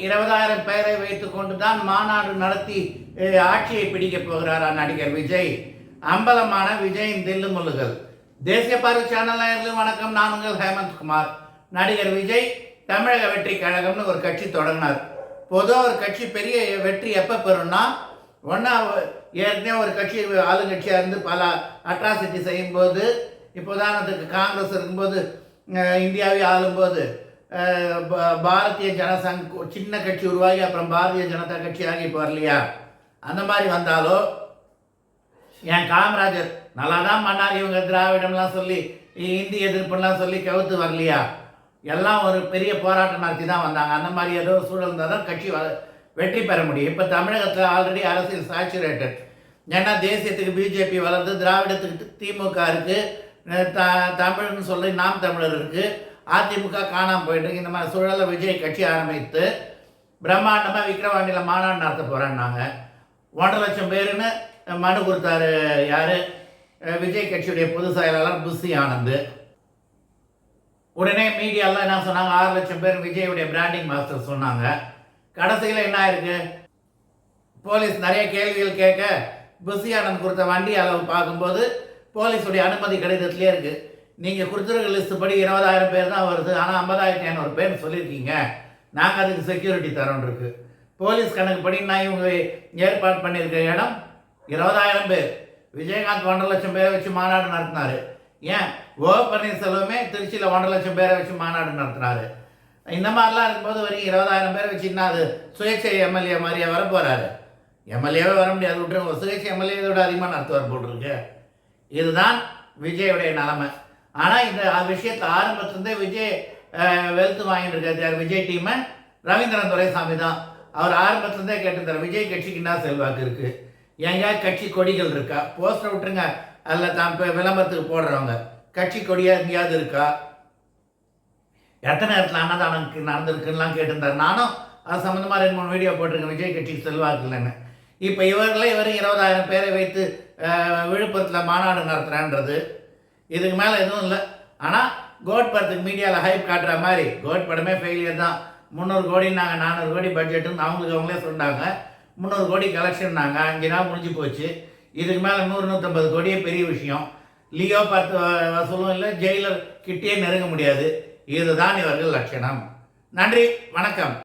20,000 பேரை வைத்துக் கொண்டுதான் மாநாடு நடத்தி ஆட்சியை பிடிக்கப் போகிறாரா நடிகர் விஜய். அம்பலமான விஜயின் தில்லுமுல்லுகள். தேசிய பார்வை சேனல் நேயர்களுக்கு வணக்கம். நான் உங்கள் ஹேமந்த் குமார். நடிகர் விஜய் தமிழக வெற்றி கழகம்னு ஒரு கட்சி தொடங்கினார். பொதுவாக ஒரு கட்சி பெரிய வெற்றி எப்போ பெறும்னா, ஒன்றா ஏற்கனவே ஒரு கட்சி ஆளுங்கட்சியாக இருந்து பல அட்ராசிட்டி செய்யும்போது, இப்போ உதாரணத்துக்கு காங்கிரஸ் இருக்கும்போது, இந்தியாவை ஆளும்போது பாரதிய ஜனசங் சின்ன கட்சி உருவாகி அப்புறம் பாரதிய ஜனதா கட்சி ஆகி இப்போ வரலையா, அந்த மாதிரி வந்தாலோ என் காமராஜர் நல்லா தான் பண்ணார், இவங்க திராவிடம்லாம் சொல்லி இந்தி எதிர்ப்புலாம் சொல்லி கவுத்து வரலையா, எல்லாம் ஒரு பெரிய போராட்டம் நடத்தி தான் வந்தாங்க. அந்த மாதிரி ஏதோ சூழல் இருந்தால் தான் கட்சி வெற்றி பெற முடியும். இப்போ தமிழகத்தில் ஆல்ரெடி அரசியல் சேச்சுரேட்டட். ஏன்னா தேசியத்துக்கு பிஜேபி வளர்ந்து, திராவிடத்துக்கு திமுக இருக்குது, தமிழ்னு சொல்லி நாம் தமிழர் இருக்குது, அதிமுக காணாமல் போயிட்டு இந்த மாதிரி சூழலில் விஜய் கட்சி ஆரம்பித்து பிரம்மாண்டமாக விக்கிரவாண்டியில் மாநாடு நடத்த போகிறேன்னாங்க. 1.5 லட்சம் பேருன்னு மனு கொடுத்தாரு யார், விஜய் கட்சியுடைய பொதுச் செயலாளர் புஷி ஆனந்த். உடனே மீடியாலாம் என்ன சொன்னாங்க, 6 லட்சம் பேர் விஜயுடைய பிராண்டிங் மாஸ்டர் சொன்னாங்க. கடைசியில் என்ன ஆயிருக்கு, போலீஸ் நிறைய கேள்விகள் கேட்க புஷி ஆனந்த் கொடுத்த வண்டி அளவு பார்க்கும்போது போலீஸுடைய அனுமதி கடிதத்திலே இருக்குது, நீங்கள் கொடுத்துருக்க லிஸ்ட்டு படி 20,000 பேர் தான் வருது, ஆனால் 50,500 பேர் சொல்லியிருக்கீங்க, நாங்கள் அதுக்கு செக்யூரிட்டி தரோன்னு இருக்கு. போலீஸ் கணக்கு படி நான் இவங்க ஏற்பாடு பண்ணியிருக்க இடம் 20,000 பேர். விஜயகாந்த் 1.5 லட்சம் பேரை வச்சு மாநாடு நடத்தினார். ஏன் ஓ பன்னீர்செல்வமே திருச்சியில் 1.5 லட்சம் பேரை வச்சு மாநாடு நடத்தினார். இந்த மாதிரிலாம் இருக்கும்போது வரைக்கும் 20,000 பேரை வச்சுன்னா அது சுயேட்சை எம்எல்ஏ மாதிரியே வர போகிறாரு. எம்எல்ஏவே வர முடியாது, விட்டுருங்க, சுயேட்சை எம்எல்ஏவோட அதிகமாக நடத்துவார் போட்டிருக்கு. இதுதான் விஜயுடைய நிலைமை. ஆனால் இந்த விஷயத்தில் ஆரம்பத்துலேருந்தே விஜய் வெல்த்து வாங்கிட்டு இருக்காரு. விஜய் டீமை ரவீந்திரன் துரைசாமி தான். அவர் ஆரம்பத்துலேருந்தே கேட்டுருந்தார், விஜய் கட்சிக்கு என்ன செல்வாக்கு இருக்குது, எங்கேயாவது கட்சி கொடிகள் இருக்கா, போஸ்டர் விட்டுருங்க, அதில் தான் இப்போ விளம்பரத்துக்கு போடுறவங்க கட்சி கொடியாக எங்கேயாவது இருக்கா, எத்தனை இடத்துல அன்னதானம் நடந்திருக்குலாம் கேட்டிருந்தார். நானும் அது சம்மந்தமாக 2-3 வீடியோ போட்டிருக்கேன், விஜய் கட்சிக்கு செல்வாக்கு இல்லைன்னு. இப்போ இவரும் 20,000 பேரை வைத்து விழுப்புரத்தில் மாநாடு நடத்துகிறான்றது இதுக்கு மேலே எதுவும் இல்லை. ஆனால் கோட் படத்துக்கு மீடியாவில் ஹைப் காட்டுற மாதிரி கோட் படமே ஃபெயிலியர் தான். 300 கோடினாங்க, 400 கோடி பட்ஜெட்டுன்னு அவங்களே சொன்னாங்க. 300 கோடி கலெக்ஷன்னாங்க, 5 நாள் முடிஞ்சு போச்சு. இதுக்கு மேலே 100-150 கோடியே பெரிய விஷயம். லியோ 10 வசூலும் இல்லை, ஜெயிலர் கிட்டே நெருங்க முடியாது. இதுதான் இவர்கள் லட்சணம். நன்றி, வணக்கம்.